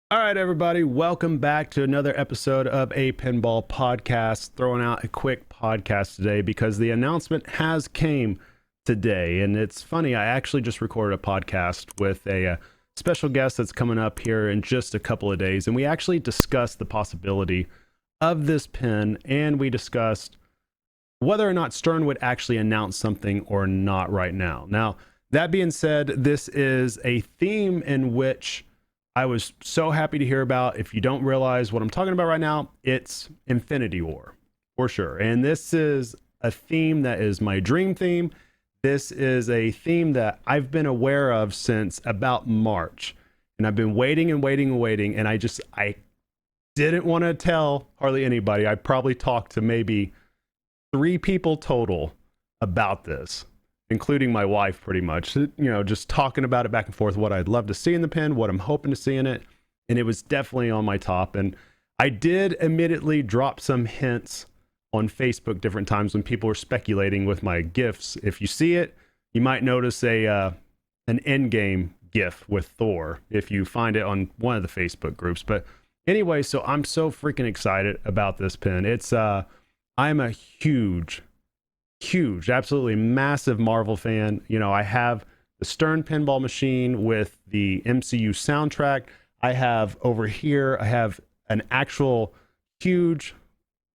All right, everybody, welcome back to another episode of APinballPodcast. Throwing out a quick podcast today because the announcement has came today. And it's funny, I actually just recorded a podcast with a special guest that's coming up here in just a couple of days. And we actually discussed the possibility of this pin, and we discussed whether or not Stern would actually announce something or not right now. Now, that being said, this is a theme in which I was so happy to hear about. If you don't realize what I'm talking about right now, it's Infinity War, for sure. And this is a theme that is my dream theme. This is a theme that I've been aware of since about March. And I've been waiting and waiting and waiting. And I didn't want to tell hardly anybody. I probably talked to maybe 3 people total about this, including my wife, pretty much, just talking about it back and forth, what I'd love to see in the pin, what I'm hoping to see in it. And it was definitely on my top. And I did immediately drop some hints on Facebook different times when people were speculating with my GIFs. If you see it, you might notice an endgame GIF with Thor if you find it on one of the Facebook groups. But anyway, so I'm so freaking excited about this pin. I'm a huge, absolutely massive Marvel fan. I have the Stern Pinball machine with the MCU soundtrack. I have over here, I have an actual huge,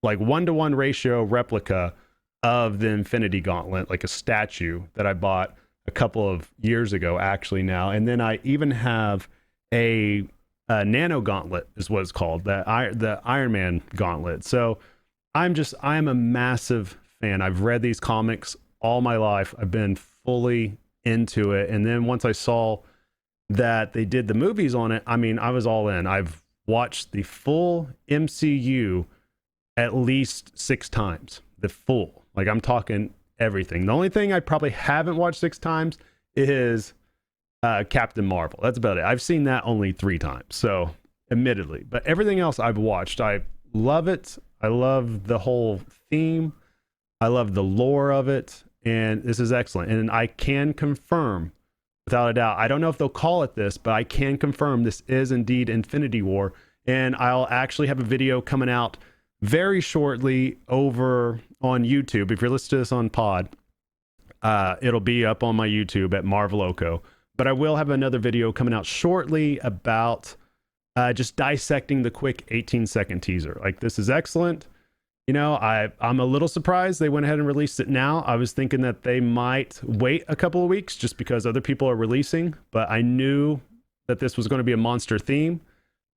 like 1-to-1 ratio replica of the Infinity Gauntlet, like a statue that I bought a couple of years ago, actually now. And then I even have a nano gauntlet, is what it's called, the Iron Man gauntlet. So I'm a massive fan. I've read these comics all my life. I've been fully into it. And then once I saw that they did the movies on it, I was all in. I've watched the full MCU at least 6 times. The full. Like, I'm talking everything. The only thing I probably haven't watched 6 times is Captain Marvel. That's about it. I've seen that only 3 times. So, admittedly. But everything else I've watched. I love it. I love the whole theme. I love the lore of it, and this is excellent. And I can confirm, without a doubt, I don't know if they'll call it this, but I can confirm this is indeed Infinity War. And I'll actually have a video coming out very shortly over on YouTube. If you're listening to this on pod, it'll be up on my YouTube at Marveloco. But I will have another video coming out shortly about just dissecting the quick 18-second teaser. Like, this is excellent. I'm a little surprised they went ahead and released it now. I was thinking that they might wait a couple of weeks just because other people are releasing, but I knew that this was going to be a monster theme.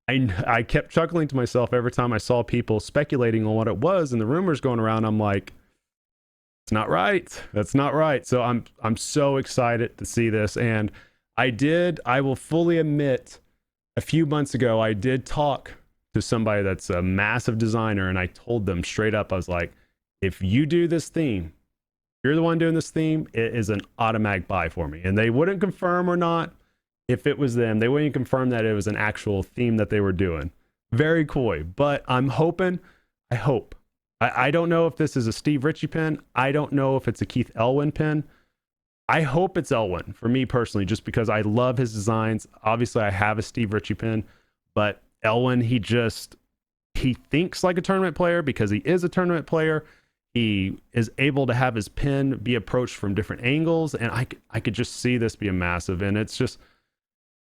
I kept chuckling to myself every time I saw people speculating on what it was and the rumors going around. I'm like, it's not right. That's not right. So I'm so excited to see this. And I will fully admit, a few months ago, I did talk to somebody that's a massive designer, and I told them straight up, I was like, if you do this theme, you're the one doing this theme, it is an automatic buy for me. And they wouldn't confirm or not if it was them. They wouldn't confirm that it was an actual theme that they were doing. Very coy. But I'm hoping, I don't know if this is a Steve Ritchie pin. I don't know if it's a Keith Elwin pin. I hope it's Elwin, for me personally, just because I love his designs. Obviously, I have a Steve Ritchie pin, but Elwin, he thinks like a tournament player because he is a tournament player. He is able to have his pin be approached from different angles, and I could just see this being massive. And it's just,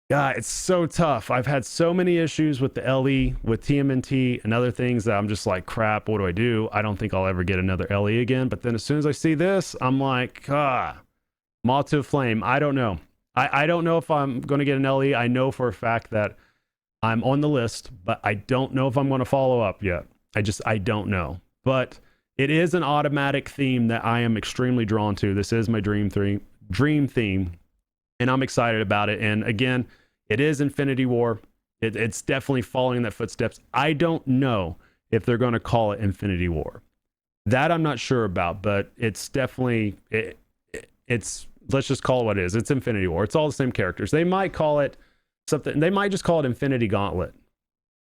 it's so tough. I've had so many issues with the LE, with TMNT, and other things that I'm just like, crap, what do I do? I don't think I'll ever get another LE again. But then as soon as I see this, I'm like, moth to a flame. I don't know. I don't know if I'm going to get an LE. I know for a fact that I'm on the list, but I don't know if I'm going to follow up yet. I don't know. But it is an automatic theme that I am extremely drawn to. This is my dream theme, and I'm excited about it. And again, it is Infinity War. It's definitely following in that footsteps. I don't know if they're going to call it Infinity War. That I'm not sure about, but it's definitely, it's let's just call it what it is. It's Infinity War. It's all the same characters. They might call it something. They might just call it Infinity Gauntlet,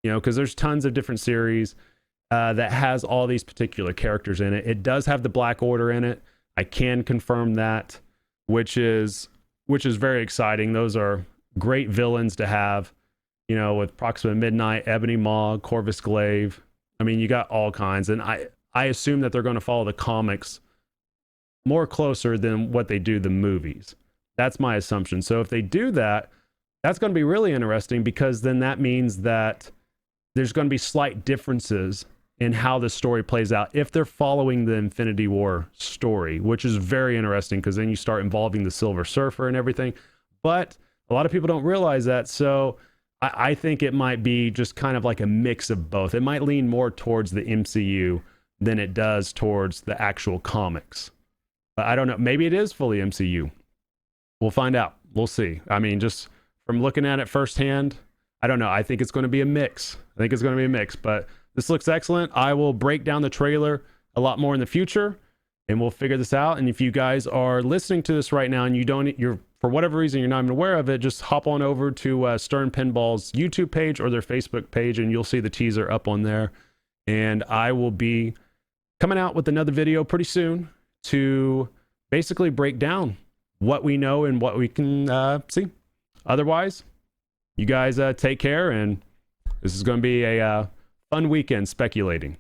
because there's tons of different series that has all these particular characters in it. It does have the Black Order in it. I can confirm that, which is very exciting. Those are great villains to have. you know, with Proxima Midnight, Ebony Maw, Corvus Glaive. I mean, you got all kinds. And I assume that they're going to follow the comics more closer than what they do the movies. That's my assumption. So if they do that, that's going to be really interesting, because then that means that there's going to be slight differences in how the story plays out if they're following the Infinity War story, which is very interesting, because then you start involving the Silver Surfer and everything. But a lot of people don't realize that. So I think it might be just kind of like a mix of both. It might lean more towards the MCU than it does towards the actual comics. But I don't know. Maybe it is fully MCU. We'll find out. We'll see. I mean, just from looking at it firsthand, I don't know. I think it's going to be a mix. But this looks excellent. I will break down the trailer a lot more in the future, and we'll figure this out. And if you guys are listening to this right now and you're for whatever reason you're not even aware of it, just hop on over to Stern Pinball's YouTube page or their Facebook page, and you'll see the teaser up on there. And I will be coming out with another video pretty soon to basically break down what we know and what we can see. Otherwise, you guys take care, and this is going to be a fun weekend speculating.